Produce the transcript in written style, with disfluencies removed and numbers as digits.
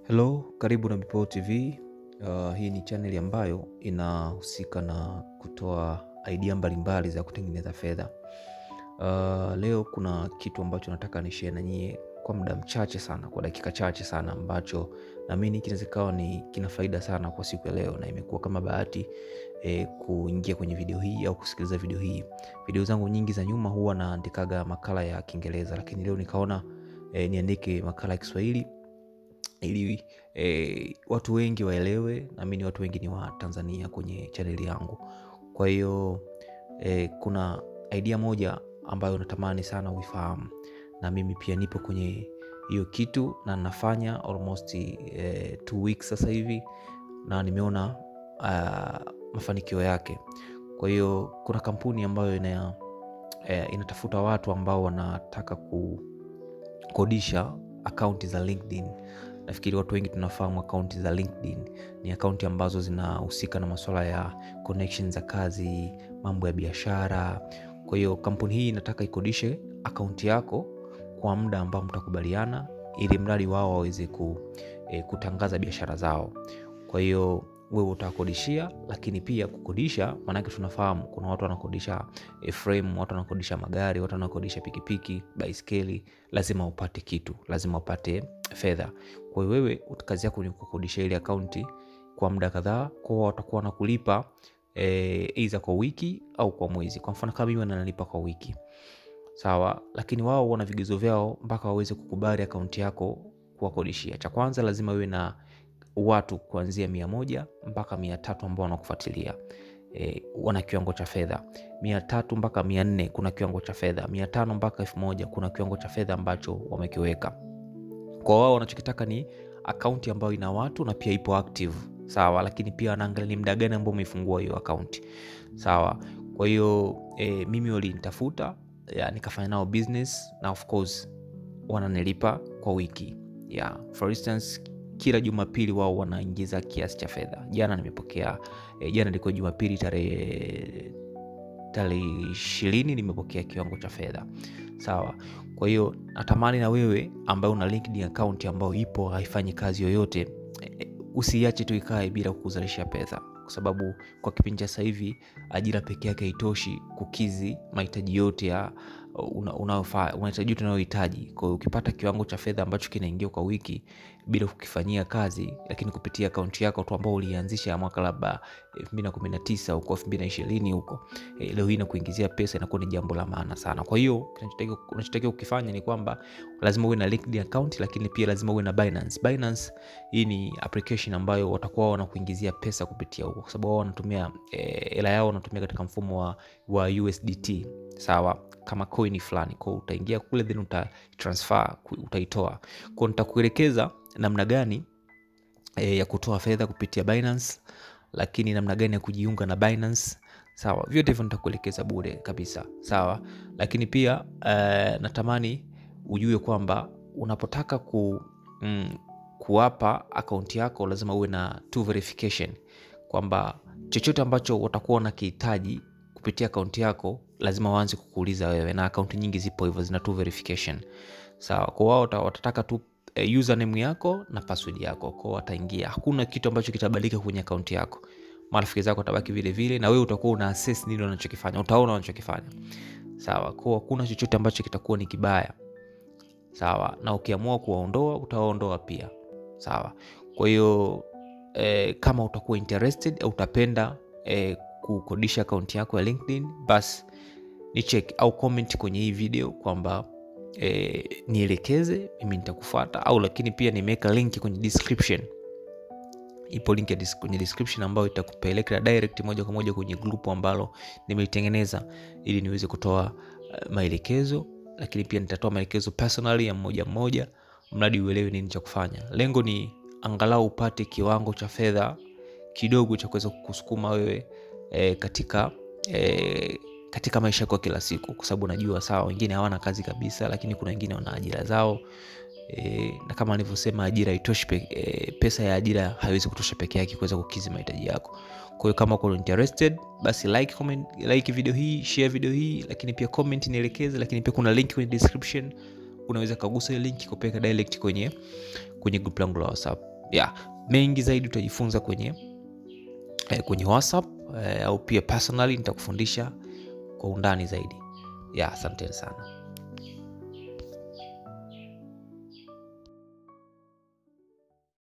Hello, karibu na Bipo TV. Hii ni channel ambayo inahusika na kutoa idea mbalimbali za kutengeneza fedha. Leo kuna kitu ambacho nataka ni share na nyie kwa muda mchache sana, kwa dakika chache sana, ambacho naamini kinaweza kuwa kina faida sana kwa siku ya leo, na imekuwa kama bahati kuingia kwenye video hii au kusikiliza video hii. Video zangu nyingi za nyuma huwa naandikaga makala ya Kiingereza, lakini leo nikaona niandike makala ya Kiswahili ili watu wengi waelewe, naamini watu wengi ni wa Tanzania kwenye channel yangu. Kwa hiyo kuna idea moja ambayo natamani sana uifahamu, na mimi pia nipo kwenye hiyo kitu na nafanya almost 2 weeks sasa hivi, na nimeona mafanikio yake. Kwa hiyo kuna kampuni ambayo inatafuta watu ambao wanataka kukodisha akaunti za LinkedIn. Nafikiri watu wengi tunafahamu akaunti za LinkedIn ni akaunti ambazo zinahusika na masuala ya connections za kazi, mambo ya biashara. Kwa hiyo kampuni hii inataka ikodishe akaunti yako kwa muda ambao mtakubaliana, ili mradi wao waweze kutangaza biashara zao. Kwa hiyo wewe utakodishia, lakini pia kukodisha maana yake tunafahamu kuna watu wanakodisha frame, watu wanakodisha magari, watu wanakodisha pikipiki, baiskeli. Lazima upate kitu, lazima upate fedha. Kwa hiyo wewe kazi yako ni kukodisha ile akaunti kwa muda kadhaa, kwa watakuwa wanakulipa either kwa wiki au kwa mwezi. Kwa mfano kama mimi wananipa kwa wiki, sawa, lakini wao wana vigezo vyao mpaka waweze kukubali akaunti yako kuwakodishia. Cha kwanza lazima uwe na watu kuanzia 100 mpaka 300 ambao wanakufuatilia. Wana kiwango cha fedha 300 mpaka 400, kuna kiwango cha fedha 500 mpaka 1000, kuna kiwango cha fedha ambacho wamekiweka. Kwa wao wanachokitaka ni akaunti ambayo ina watu na pia ipo active, sawa, lakini pia wanaangalia ni muda gani ambao umeifungua hiyo akaunti, sawa. Kwa hiyo mimi walinitafuta, nikafanya nao business, na of course wananilipa kwa wiki. For instance, kila Jumapili wao wanaingiza kiasi cha fedha. Jana nimepokea jana ilikuwa Jumapili tarehe 20 nimepokea kiwango cha fedha, sawa. Kwa hiyo natamani na wewe ambaye una LinkedIn account ambayo ipo haifanyi kazi yoyote, usiache tu ikae bila kukuzalisha pesa, kwa sababu kwa kipindi cha sasa hivi ajira pekee yake haitoshi kukizi mahitaji yote ya unahitaji yote unayohitaji. Kwa hiyo ukipata kiwango cha fedha ambacho kinaingia kwa wiki bila kukifanyia kazi, lakini kupitia akaunti yako tu ambayo ulianzisha ya mwaka labda 2019 huko 2020 huko, leo hii inakuingizia pesa, inakuwa ni jambo la maana sana. Kwa hiyo unachotakiwa ukifanya ni kwamba lazima uwe na LinkedIn account, lakini pia lazima uwe na Binance. Binance hii ni application ambayo watakuwa wanakuingizia pesa kupitia huko, kwa sababu wao wanatumia hela yao wanatumia katika mfumo wa USDT, sawa, kama coin fulani. Kwa utaingia kule then utatransfer, utaitoa. Kwa nitakuelekeza namna gani ya kutoa fedha kupitia Binance, lakini namna gani ya kujiunga na Binance, sawa. Vyote hivyo nitakuelekeza bure kabisa, sawa. Lakini pia natamani ujue kwamba unapotaka kuwapa akaunti yako lazima uwe na two verification, kwamba chochote ambacho watakuwa wanakihitaji kupitia akaunti yako lazima waanze kukuuliza wewe, na akaunti nyingi zipo hivyo zina two verification, sawa. Kwa wao watataka tu username yako na password yako. Kwa wataingia, hakuna kitu ambacho kitabadilika kwenye akaunti yako. Marafiki zako watabaki vile vile, na wewe utakuwa una access nini wanachokifanya, utaona wanachokifanya, sawa. Kwa hakuna chochote ambacho kitakuwa ni kibaya, sawa, na ukiamua kuwaondoa utawaondoa pia, sawa. Kwa hiyo kama utakuwa interested au utapenda kukodisha akaunti yako ya LinkedIn, basi ni check au comment kwenye hii video kwamba nielekeze, mimi nitakufuata. Au lakini pia nimeweka link kwenye description, ipo link kwenye description ambayo itakupeleka direct moja kwa moja kwenye group ambalo nimeitengeneza ili niweze kutoa maelekezo, lakini pia nitatoa maelekezo personally ya mmoja, mradi uelewe nini cha kufanya. Lengo ni angalau upate kiwango cha fedha kidogo cha kuweza kukusukuma wewe katika maisha yako kila siku, kwa sababu najua sawa, wengine hawana kazi kabisa, lakini kuna wengine wana ajira zao, na kama nilivyosema ajira haitoshi, pesa ya ajira haiwezi kutosha peke yake kuweza kukizi mahitaji yako. Kwa hiyo kama uko interested, basi like video hii, share video hii, lakini pia comment nielekeze, lakini pia kuna link kwenye description, unaweza kugusa ile link kupeleka direct kwenye group langu la WhatsApp. mengi zaidi utajifunza kwenye WhatsApp au pia personally nitakufundisha kwa undani zaidi. Asanteni sana.